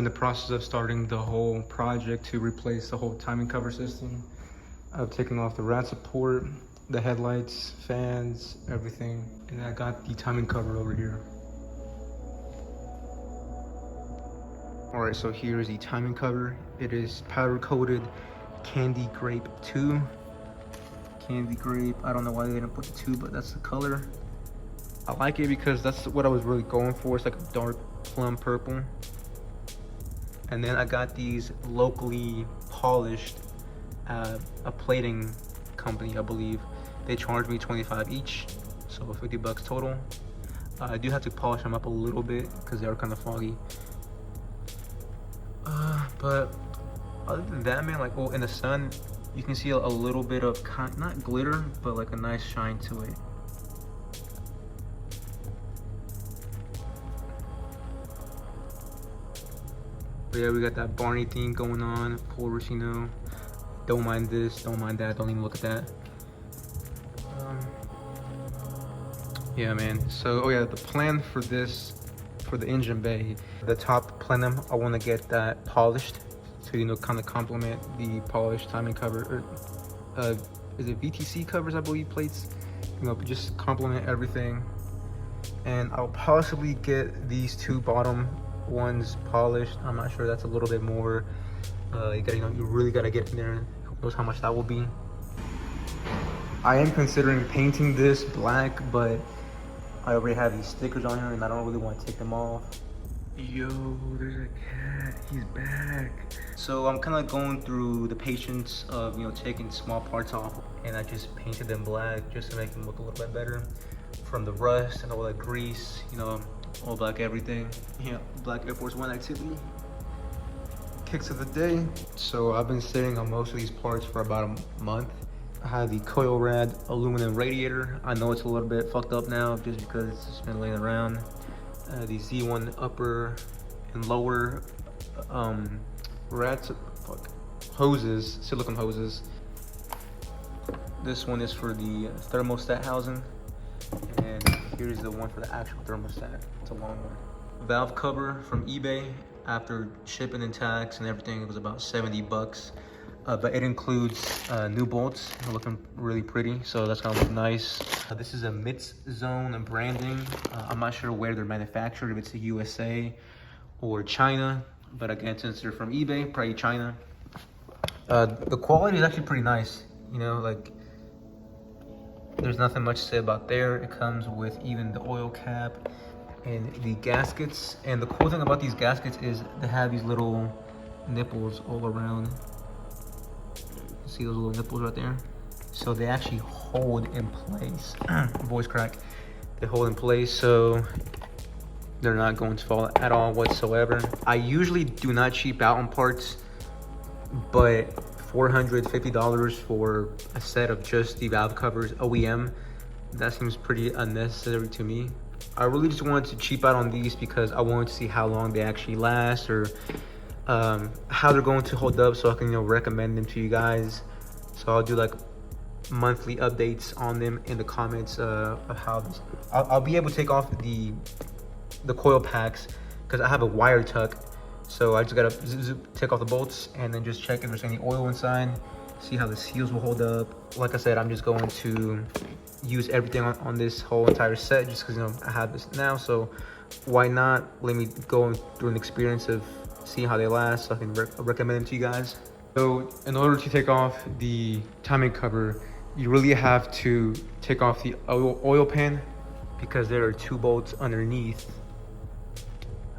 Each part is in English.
the process of starting the whole project to replace the whole timing cover system. I've taken off the rat support, the headlights, fans, everything. And I got the timing cover over here. All right, so here's the timing cover. It is powder coated Candy Grape 2. Candy Grape, I don't know why they didn't put the 2, but that's the color. I like it because that's what I was really going for. It's like a dark plum purple. And then I got these locally polished, a plating company, I believe. They charged me $25 each, so $50 total. I do have to polish them up a little bit because they are kind of foggy. But other than that, man, like, oh, in the sun, you can see a little bit of, not glitter, but like a nice shine to it. But yeah, we got that Barney theme going on, of course, you know. Don't mind this, don't mind that, don't even look at that. Yeah, man. So, oh yeah, the plan for this, for the engine bay, the top plenum, I want to get that polished to, you know, kind of complement the polished timing cover, or is it VTC covers, I believe, plates, you know, just complement everything. And I'll possibly get these two bottom ones polished. I'm not sure, that's a little bit more, you gotta, you know, you really gotta get in there. Who knows how much that will be. I am considering painting this black, but I already have these stickers on here and I don't really want to take them off. Yo, there's a cat, he's back. So I'm kind of going through the patience of, you know, taking small parts off, and I just painted them black just to make them look a little bit better from the rust and all that grease, you know, all black everything. Yeah, black Air Force One activity. Kicks of the day. So I've been sitting on most of these parts for about a month. I have the coil rad aluminum radiator. I know it's a little bit fucked up now just because it's just been laying around. The Z1 upper and lower hoses, silicone hoses. This one is for the thermostat housing, and here's the one for the actual thermostat. It's a long one. Valve cover from eBay. After shipping and tax and everything, it was about $70. But it includes new bolts. They're looking really pretty, so that's gonna look nice. This is a MITS zone branding. I'm not sure where they're manufactured, if it's the USA or China, but again, since they're from eBay, probably China. The quality is actually pretty nice, you know, like, there's nothing much to say about there. It comes with even the oil cap and the gaskets. And the cool thing about these gaskets is they have these little nipples all around. See those little nipples right there? So they actually hold in place. Voice crack. They hold in place, so they're not going to fall at all whatsoever. I usually do not cheap out on parts, but $450 for a set of just the valve covers OEM, that seems pretty unnecessary to me. I really just wanted to cheap out on these because I wanted to see how long they actually last, or how they're going to hold up, so I can, you know, recommend them to you guys. So I'll do like monthly updates on them in the comments of how this. I'll be able to take off the coil packs because I have a wire tuck, so I just gotta take off the bolts and then just check if there's any oil inside, see how the seals will hold up. Like I said, I'm just going to use everything on this whole entire set just because, you know, I have this now, so why not let me go through an experience of see how they last, so I can recommend them to you guys. So in order to take off the timing cover, you really have to take off the oil pan because there are two bolts underneath.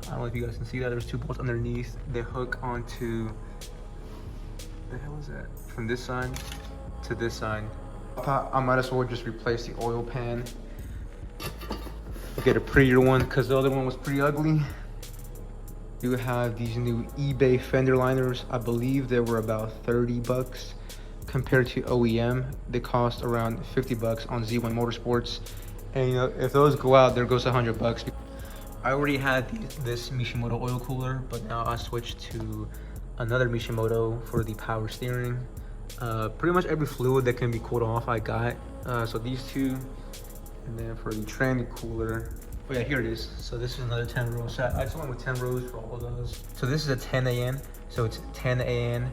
I don't know if you guys can see that. There's two bolts underneath. They hook onto, the hell is that? From this side to this side. I thought I might as well just replace the oil pan. Get a prettier one because the other one was pretty ugly. You have these new eBay fender liners. I believe they were about $30 compared to OEM. They cost around $50 on Z1 Motorsports. And, you know, if those go out, there goes $100. I already had this Mishimoto oil cooler, but now I switched to another Mishimoto for the power steering. Pretty much every fluid that can be cooled off I got. So these two, and then for the trend cooler, Oh yeah, here it is. So this is another 10 row set. I just went with 10 rows for all of those. So this is a 10 AN. So it's 10 AN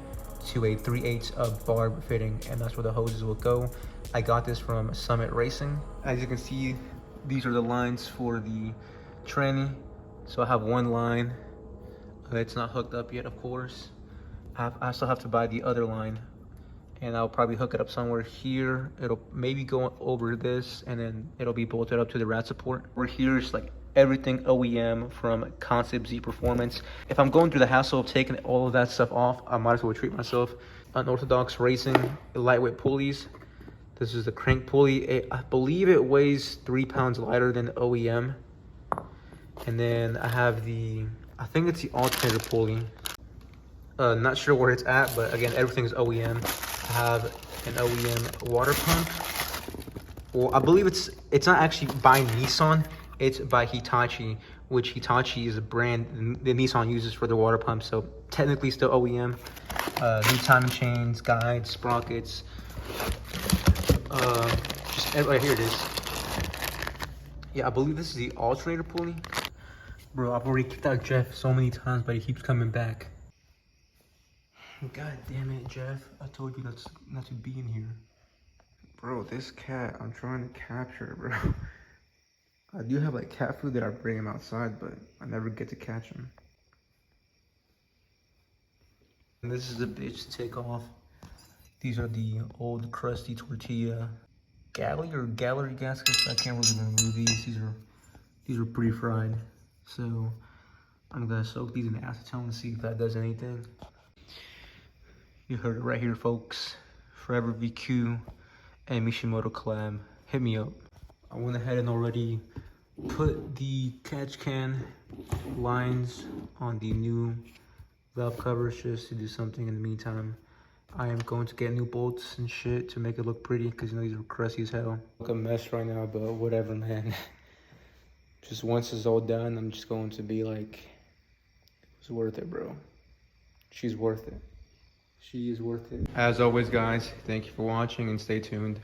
to a 3/8 of barb fitting, and that's where the hoses will go. I got this from Summit Racing. As you can see, these are the lines for the tranny. So I have one line. It's not hooked up yet, of course. I still have to buy the other line, and I'll probably hook it up somewhere here. It'll maybe go over this, and then it'll be bolted up to the rad support. Over here is like everything OEM from Concept Z Performance. If I'm going through the hassle of taking all of that stuff off, I might as well treat myself. Unorthodox Racing lightweight pulleys. This is the crank pulley. I believe it weighs 3 pounds lighter than OEM. And then I have I think it's the alternator pulley. Not sure where it's at, but again, everything is OEM. I have an OEM water pump. Well, I believe it's not actually by Nissan, it's by Hitachi, which Hitachi is a brand that Nissan uses for their water pump, so technically still OEM. New timing chains, guides, sprockets. Right here it is. Yeah, I believe this is the alternator pulley. Bro, I've already kicked out Jeff so many times, but he keeps coming back. God damn it, Jeff. I told you not to be in here. Bro, this cat, I'm trying to capture, bro. I do have like cat food that I bring him outside, but I never get to catch him. And this is the bitch to take off. These are the old crusty tortilla gallery gaskets. I can't really remove these. These are pretty fried. So I'm gonna soak these in acetone and see if that does anything. You heard it right here, folks. Forever VQ and Mishimoto collab. Hit me up. I went ahead and already put the catch can lines on the new valve covers just to do something in the meantime. I am going to get new bolts and shit to make it look pretty, because you know these are crusty as hell. Look a mess right now, but whatever, man. Just once it's all done, I'm just going to be like, it's worth it, bro. She's worth it. She is worth it. As always, guys, thank you for watching and stay tuned.